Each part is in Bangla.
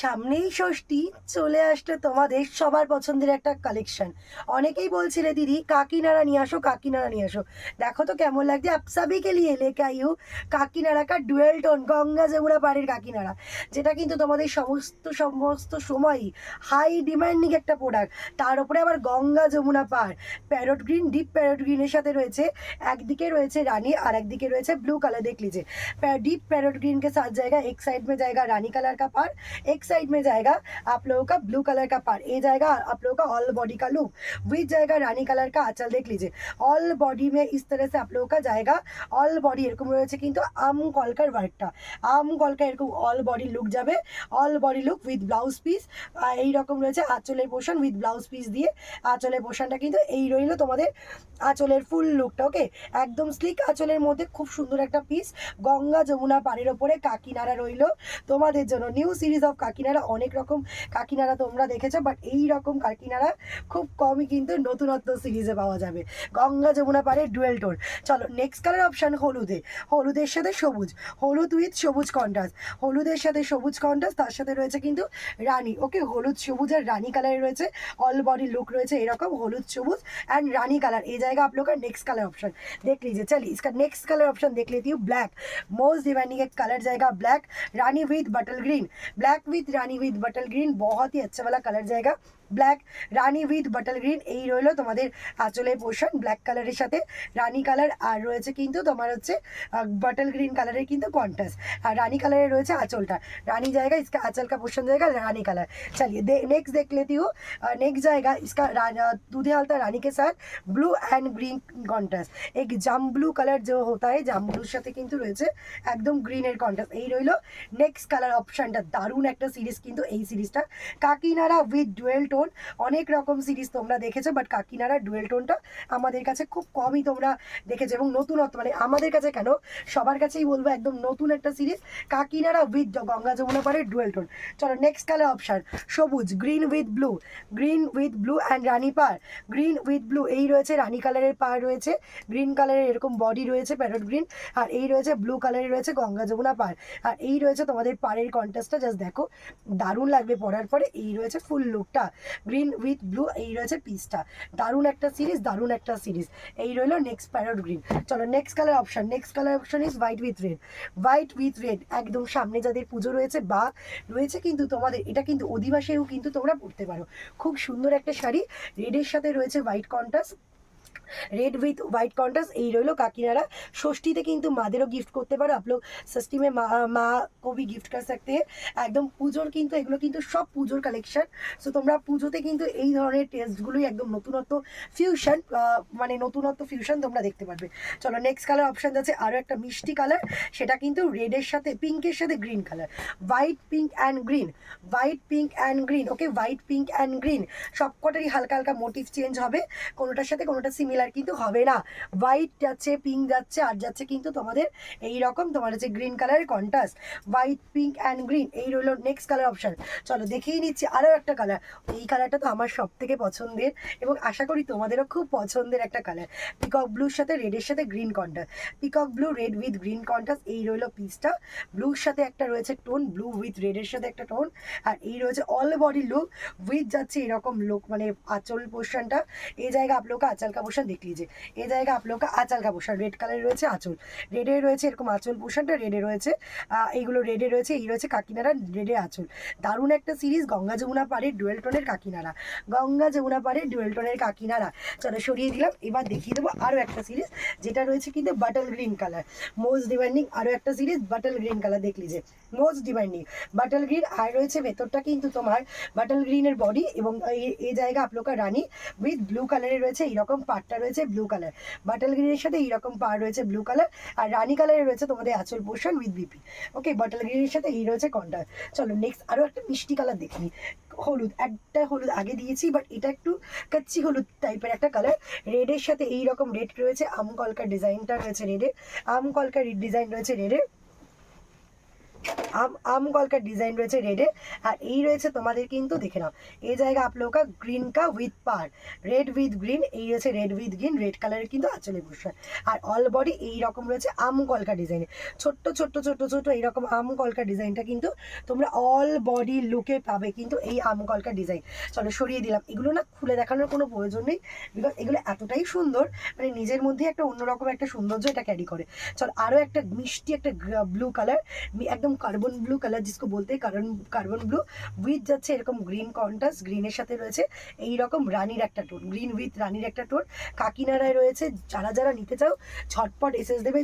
সামনেই ষষ্ঠী, চলে আসলে তোমাদের সবার পছন্দের একটা কালেকশন। অনেকেই বলছিলে দিদি কাকিনাড়া নিয়ে আসো, কাকিনাড়া নিয়ে আসো। দেখো তো কেমন লাগছে। আপ সभी के लिए लेके आई हूँ কাকিনাড়া কা ডুয়েল টোন গঙ্গা যমুনা পাড়ের কাকিনাড়া, যেটা কিন্তু তোমাদের সমস্ত সমস্ত সময়ই হাই ডিমান্ডিং একটা প্রোডাক্ট। তার উপরে আবার গঙ্গা যমুনা পাড়, প্যারট গ্রিন, ডিপ প্যারট গ্রিনের সাথে রয়েছে, একদিকে রয়েছে রানী আর একদিকে রয়েছে ब्लू कलर। देख लीजिए डीप पैरट ग्रीन के साथ जाएगा, एक साइड में जाएगा रानी कलर का पार, एक साइड में जाएगा आप लोगों का ब्लू कलर का पार। ये जाएगा आप लोगों का ऑल बॉडी का लुक, विथ जाएगा रानी कलर का आंचल। देख लीजिए ऑल बॉडी में इस तरह से आप लोगों का जाएगा। ऑल बॉडी এরকম রয়েছে কিন্তু আম কলকার ওয়ার্কটা, আম কলকা এরকম অল বডি লুক যাবে। All body look with blouse piece এই রকম রয়েছে। আঁচলের পোর্শন উইথ ব্লাউজ পিস দিয়ে, আঁচলের পোর্শনটা কিন্তু এই রইল তোমাদের আঁচলের ফুল লুকটা। ওকে, একদম স্লিক আঁচলের মধ্যে খুব সুন্দর একটা পিস। গঙ্গা যমুনা পাড়ের ওপরে কাকিনাড়া রইল তোমাদের জন্য। নিউ সিরিজ অফ কাকিনাড়া, অনেক রকম কাকিনাড়া তোমরা দেখেছো, বাট এই রকম কাকিনাড়া খুব কমই কিন্তু নতুনত্ব সিরিজে পাওয়া যাবে। গঙ্গা যমুনা পাড়ে ডুয়েল টোন। চলো নেক্সট কালার অপশান হলুদে, হলুদের সাথে সবুজ, হলুদ উইথ সবুজ কন্ট্রাস্ট, হলুদের সাথে সবুজ কন্ট্রাস্ট, তার সাথে রয়েছে কিন্তু রানী। ওকে, হলুদ সবুজ আর রানী কালারে রয়েছে। অল বডি लुक রয়েছে এরকম হলুদ সবুজ एंड रानी कलर। ये जाएगा आप लोग का नेक्स्ट कलर ऑप्शन। देख लीजिए, चलिए इसका नेक्स्ट कलर ऑप्शन देख लेती हूँ। ब्लैक, मोस्ट डिमांडिंग एक कलर जाएगा ब्लैक, रानी विथ बटल green. Black with Rani with बटल ग्रीन, बहुत ही अच्छा वाला कलर जाएगा। Black Rani with bottle green, এই রইলো তোমাদের আঁচলের পোর্শন। ব্ল্যাক কালারের সাথে রানি কালার, আর রয়েছে কিন্তু তোমার হচ্ছে বাটল গ্রিন কালারের কিন্তু কন্ট্রাস্ট, আর রাनी কালারের রয়েছে আঁচলটা। रानी जाएगा, इसका आंचल का पोर्शन जाएगा रानी कलर। चलिए नेक्स्ट देख लेती हूँ। नेक्स्ट जाएगा इसका दूधे हल्का रानी के साथ ब्लू एंड ग्रीन कॉन्ट्रास्ट। एक जाम ब्लू कलर जो होता है, जाम ब्लूर সাথে কিন্তু রয়েছে একদম গ্রিনের কন্ট্রাস্ট। এই রইলো নেক্সট কালার অপশনটা। দারুণ একটা সিরিজ কিন্তু এই সিরিজটা, কাকিনাড়া উইথ ডুয়েল টোন। অনেক রকম সিরিজ তোমরা দেখেছো, বাট কাকিনাড়া ডুয়েল টোনটা আমাদের কাছে খুব কমই তোমরা দেখেছো, এবং নতুনত্ব মানে আমাদের কাছে কেন সবার কাছেই বলবো একদম নতুন একটা সিরিজ কাকিনাড়া উইথ গঙ্গা যমুনা পাড়ের ডুয়েল টোন। চলো নেক্সট কালার অপশন সবুজ, green with blue, green with blue and রানী পার, গ্রিন উইথ ব্লু। এই রয়েছে রানী কালারের পার রয়েছে, গ্রিন কালারের এরকম বডি রয়েছে প্যারট গ্রিন, আর এই রয়েছে ব্লু কালারের রয়েছে গঙ্গা যমুনা পার, আর এই রয়েছে তোমাদের পাড়ের কন্ট্রাস্টটা। জাস্ট দেখো দারুণ লাগবে পরার পরে। এই রয়েছে ফুল লুকটা গ্রিন উইথ ব্লু, এই রয়েছে পিসটা। দারুণ একটা সিরিজ, দারুণ একটা সিরিজ। এই রইলো নেক্সট প্যারট গ্রিন। চলো next colour option. Next colour option is white with red, white with red. একদম সামনে যাদের পুজো রয়েছে বা রয়েছে কিন্তু তোমাদের, এটা কিন্তু অধিবাসেও কিন্তু তোমরা পড়তে পারো। খুব সুন্দর একটা শাড়ি, রেডের সাথে রয়েছে white contrast, red with white contrast. এই রইলো কাকিনাড়া। ষষ্ঠীতে কিন্তু মাদেরও গিফট করতে পারো आप लोग, ষষ্ঠী में माँ को भी गिफ्ट कर सकते हैं। একদম পুজোর কিন্তু এগুলো কিন্তু সব পুজোর কালেকশন। সো তোমরা পুজোতে কিন্তু এই ধরনের টেস্টগুলোই একদম নতুনত্ব ফিউশন, মানে নতুনত্ব ফিউশন তোমরা দেখতে পারবে। চলো নেক্সট কালার অপশান আছে আরও একটা মিষ্টি কালার, সেটা কিন্তু রেডের সাথে পিঙ্কের সাথে green colour, white pink and green, white pink and green. Okay, white pink and green সবকটারই হালকা হালকা মোটিভ চেঞ্জ হবে, কোনোটার সাথে কোনোটা সিমিলার কিন্তু হবে না। হোয়াইট যাচ্ছে, পিঙ্ক যাচ্ছে, আর যাচ্ছে কিন্তু তোমাদের এই রকম তোমার হচ্ছে গ্রিন কালারের contrast, white pink and green. এই রইল নেক্সট কালার অপশান। চলো দেখিয়ে নিচ্ছি আরও একটা কালার। এই কালারটা তো আমার সব থেকে পছন্দের, এবং আশা করি তোমাদেরও খুব পছন্দের একটা কালার। পিকক ব্লুর সাথে রেডের সাথে green contrast, peacock blue red with green contrast. এই রইল পিসটা। ব্লুর সাথে একটা রয়েছে টোন, ব্লু উইথ রেডের সাথে একটা টোন, আর এই রয়েছে অল বডি লুক উইথ যাচ্ছে এরকম লুক, মানে আঁচল পোর্শনটা। এই জায়গা आप लोग का आंचल का पोर्शन देख लीजिए, ये जाएगा आप लोग का आंचल का पोर्शन। रेड কালার রয়েছে আঁচল, রেডে রয়েছে এরকম আঁচল পোর্শনটা, রেডে রয়েছে এইগুলো রেডে রয়েছে, এই রয়েছে কাকিনাড়া রেডে আঁচল। দারুণ একটা সিরিজ গঙ্গা যমুনা পাড়ের ডুয়েল টোনের কাকিনাড়া, গঙ্গা যমুনা পাড়ের ডুয়েল টোনের কাকিনাড়া। চলো সরিয়ে দিলাম, এবার দেখিয়ে দেবো আরও একটা সিরিজ, যেটা রয়েছে কিন্তু bottle green colour, most demanding আরও একটা সিরিজ বাটল গ্রিন কালার। দেখ লিজিয়ে মোস্ট ডিমান্ডিং বাটল গ্রিন, আর রয়েছে ভেতরটা কিন্তু তোমার বাটল গ্রিনের বডি, এবং এই জায়গা आप लोग का রানী উইথ ব্লু কালারের রয়েছে এইরকম পাড়টা রয়েছে ব্লু কালার, বাটল গ্রিনের সাথে এইরকম পাড় রয়েছে ব্লু কালার, আর রানী কালারের রয়েছে তোমাদের আঁচল portion with BP. Okay, bottle গ্রিনের সাথে এই রয়েছে কন্ট্রাস্ট। চলো নেক্সট আরও একটা মিষ্টি কালার দেখি। হলুদ, একটা হলুদ আগে দিয়েছি, বাট এটা একটু কাচ্চি হলুদ টাইপের একটা কালার। রেডের সাথে এইরকম রেড রয়েছে, আম কলকার ডিজাইনটা রয়েছে রেডে, আম কলকার ডিজাইন রয়েছে রেডে। आम आम कॉल का डिजाइन রয়েছে রেডে। আর এই রয়েছে তোমাদের কিন্তু দেখে নাও এই জায়গা आप लोगों का ग्रीन का विथ पार রেড উইথ গ্রিন, এই রয়েছে রেড উইথ গ্রিন, রেড কালারের কিন্তু আঁচলে পোর্শন। আর অল বডি এইরকম রয়েছে আম কলকা ডিজাইনে, ছোট্ট ছোট্ট ছোট্ট ছোট্ট এইরকম আম কলকা ডিজাইনটা কিন্তু তোমরা অল বডি লুকে পাবে কিন্তু এই আম কলকা ডিজাইন। চলো সরিয়ে দিলাম, এগুলো না খুলে দেখানোর কোনো প্রয়োজন নেই, বিকজ এগুলো এতটাই সুন্দর, মানে নিজের মধ্যে একটা অন্যরকম একটা সৌন্দর্য এটা ক্যারি করে। চল আরও একটা মিষ্টি একটা ব্লু কালার, একদম কার্বন ব্লু কালার जिसको বলতে কার্বন ব্লু উইথ যাচ্ছে এরকম গ্রিন কন্ট্রাস্ট, গ্রিনের সাথে রয়েছে এই রকম রানির একটা টোন, গ্রিন উইথ রানির একটা টোন। কাকিনাড়ায় রয়েছে, যারা যারা নিতে চাও ঝটপট এসএস দেবে,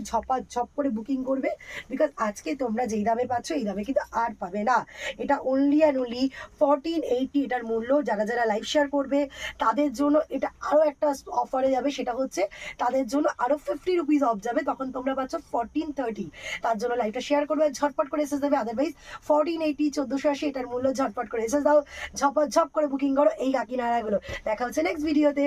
ঝপ করে বুকিং করবে, বিকজ আজকে তোমরা যেই দামে পাচ্ছ এই দামে কিন্তু আর পাবে না। এটা অনলি অ্যান্ড অনলি 1480 এটার মূল্য। যারা যারা লাইভ শেয়ার করবে তাদের জন্য এটা আরও একটা অফারে যাবে, সেটা হচ্ছে তাদের জন্য আরও 50 রুপিস অফ যাবে, তখন তোমরা পাচ্ছ 1430। তার জন্য লাইভটা শেয়ার করবে, ঝটপট করে এসএস দেবে, আদারওয়াইজ 1480 1480 এটার মূল্য, ঝটপট করে এসএস দাও, ঝপ করে বুকিং করো এই কাকিনাড়াগুলো। দেখা হচ্ছে নেক্সট ভিডিওতে।